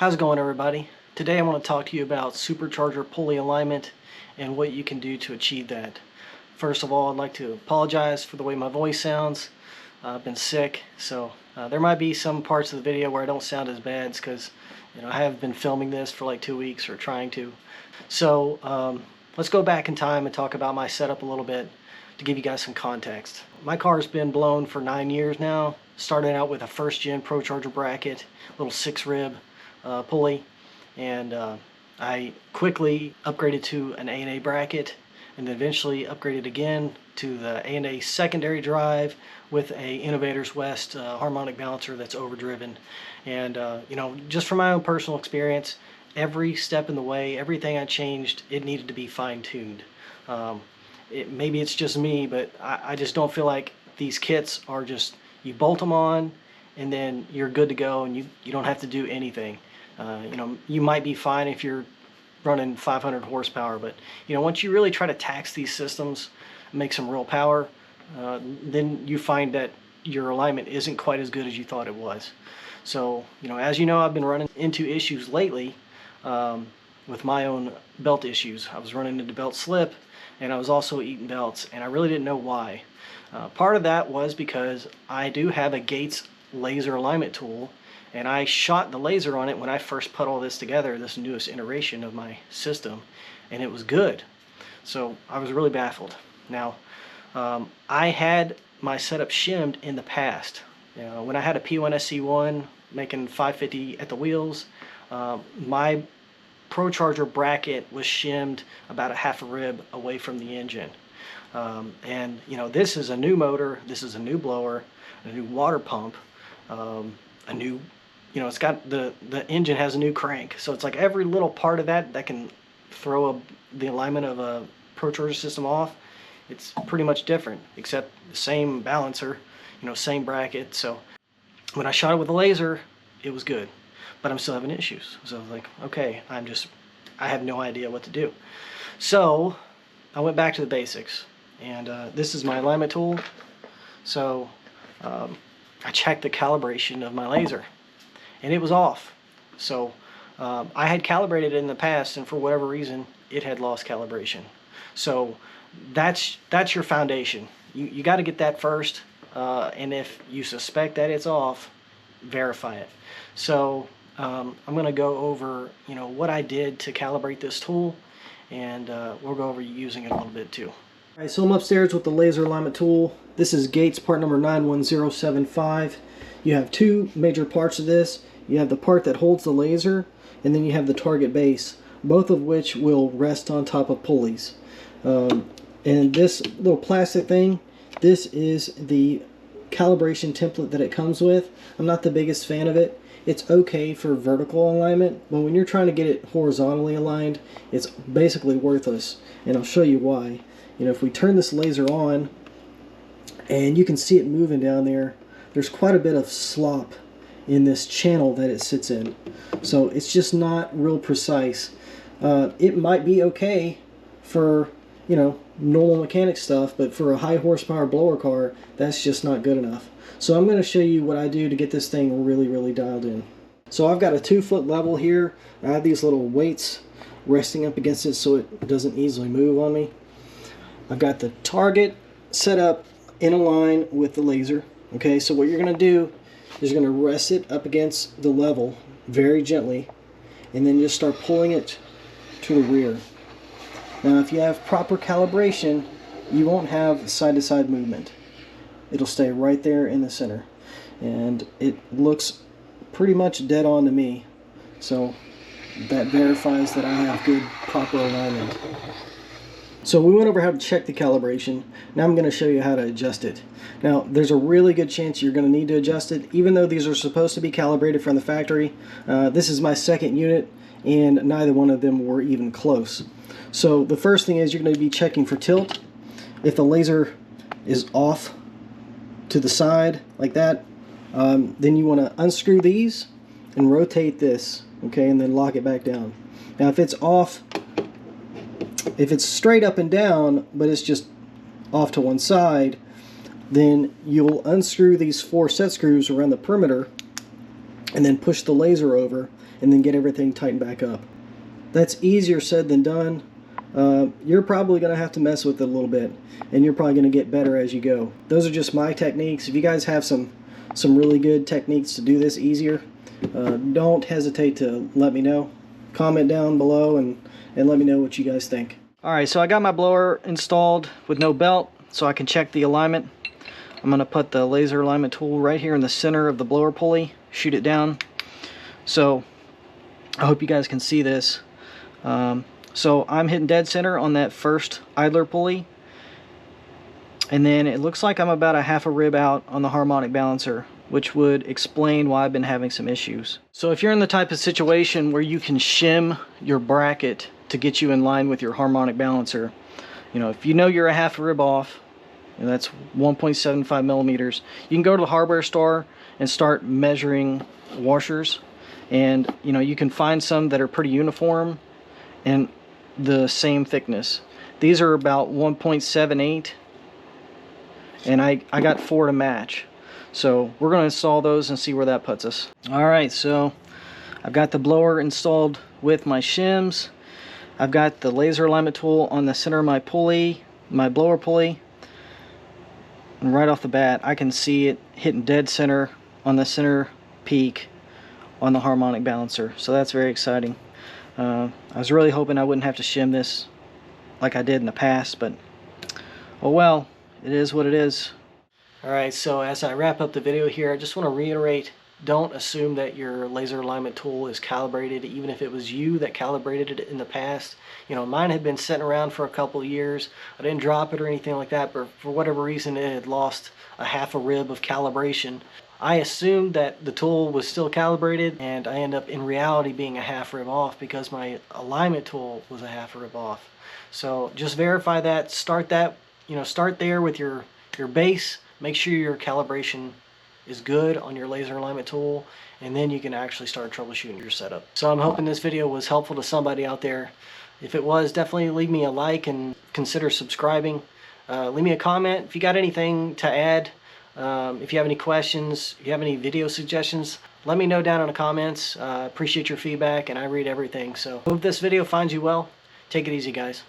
How's it going, everybody? Today I want to talk to you about supercharger pulley alignment and what you can do to achieve that. First of all, I'd like to apologize for the way my voice sounds. I've been sick, so there might be some parts of the video where I don't sound as bad. It's because I have been filming this for like 2 weeks, or trying to. So let's go back in time and talk about my setup a little bit to give you guys some context. My car's been blown for 9 years now. Started out with a first-gen Procharger bracket, little 6-rib pulley, and I quickly upgraded to an A&A bracket, and then eventually upgraded again to the A&A secondary drive with a Innovators West harmonic balancer that's overdriven. And just from my own personal experience, every step in the way, everything I changed, it needed to be fine-tuned. Maybe it's just me, but I just don't feel like these kits are just, you bolt them on and then you're good to go, and you don't have to do anything. You might be fine if you're running 500 horsepower, but once you really try to tax these systems, make some real power, then you find that your alignment isn't quite as good as you thought it was. So as you know, I've been running into issues lately with my own belt issues. I was running into belt slip, and I was also eating belts, and I really didn't know why. Part of that was because I do have a Gates laser alignment tool, and I shot the laser on it when I first put all this together, this newest iteration of my system, and it was good. So I was really baffled. Now, I had my setup shimmed in the past. When I had a P1SC1 making 550 at the wheels, my Procharger bracket was shimmed about a half a rib away from the engine. And this is a new motor, this is a new blower, a new water pump, a new, it's got the engine has a new crank. So it's like every little part of that can throw the alignment of a Procharger system off. It's pretty much different, except the same balancer, same bracket. So when I shot it with the laser, it was good, but I'm still having issues. So I was like, okay, I have no idea what to do. So I went back to the basics, and this is my alignment tool. So I checked the calibration of my laser, and it was off. So I had calibrated it in the past, and for whatever reason, it had lost calibration. So that's your foundation. You got to get that first, and if you suspect that it's off, verify it. So I'm going to go over what I did to calibrate this tool, and we'll go over using it a little bit too. Alright, so I'm upstairs with the laser alignment tool. This is Gates part number 91075. You have two major parts of this. You have the part that holds the laser, and then you have the target base, both of which will rest on top of pulleys. And this little plastic thing, this is the calibration template that it comes with. I'm not the biggest fan of it. It's okay for vertical alignment, but when you're trying to get it horizontally aligned, it's basically worthless, and I'll show you why. If we turn this laser on, and you can see it moving down there, there's quite a bit of slop in this channel that it sits in. So it's just not real precise. It might be okay for, normal mechanic stuff, but for a high horsepower blower car, that's just not good enough. So I'm going to show you what I do to get this thing really, really dialed in. So I've got a 2-foot level here. I have these little weights resting up against it so it doesn't easily move on me. I've got the target set up in a line with the laser. Okay, so what you're going to do is you're going to rest it up against the level very gently, and then just start pulling it to the rear. Now, if you have proper calibration, you won't have side-to-side movement. It'll stay right there in the center, and it looks pretty much dead on to me, so that verifies that I have good, proper alignment. So we went over how to check the calibration. Now I'm going to show you how to adjust it. Now, there's a really good chance you're going to need to adjust it, even though these are supposed to be calibrated from the factory. This is my second unit, and neither one of them were even close. So the first thing is you're going to be checking for tilt. If the laser is off to the side like that, then you want to unscrew these and rotate this, okay, and then lock it back down. Now, if it's off, if it's straight up and down, but it's just off to one side, then you'll unscrew these 4 set screws around the perimeter and then push the laser over and then get everything tightened back up. That's easier said than done. You're probably going to have to mess with it a little bit, and you're probably going to get better as you go. Those are just my techniques. If you guys have some really good techniques to do this easier, don't hesitate to let me know. Comment down below and let me know what you guys think. Alright, so I got my blower installed with no belt so I can check the alignment. I'm going to put the laser alignment tool right here in the center of the blower pulley, shoot it down. So I hope you guys can see this. So I'm hitting dead center on that first idler pulley, and then it looks like I'm about a half a rib out on the harmonic balancer, which would explain why I've been having some issues. So if you're in the type of situation where you can shim your bracket to get you in line with your harmonic balancer, you know, if you know you're a half a rib off, and that's 1.75 millimeters, you can go to the hardware store and start measuring washers, and you know, you can find some that are pretty uniform and the same thickness. These are about 1.78, and I got 4 to match. So we're going to install those and see where that puts us. Alright, so I've got the blower installed with my shims. I've got the laser alignment tool on the center of my pulley, my blower pulley, and right off the bat I can see it hitting dead center on the center peak on the harmonic balancer. So that's very exciting. I was really hoping I wouldn't have to shim this like I did in the past, but oh well, it is what it is. Alright, so as I wrap up the video here, I just want to reiterate, don't assume that your laser alignment tool is calibrated, even if it was you that calibrated it in the past. You know, mine had been sitting around for a couple of years. I didn't drop it or anything like that, but for whatever reason it had lost a half a rib of calibration. I assumed that the tool was still calibrated, and I end up in reality being a half rib off because my alignment tool was a half rib off. So just verify that, start there with your base, make sure your calibration is good on your laser alignment tool, and then you can actually start troubleshooting your setup. So I'm hoping this video was helpful to somebody out there. If it was, definitely leave me a like and consider subscribing. Leave me a comment if you got anything to add. If you have any questions, if you have any video suggestions, let me know down in the comments. Appreciate your feedback, and I read everything. So hope this video finds you well. Take it easy, guys.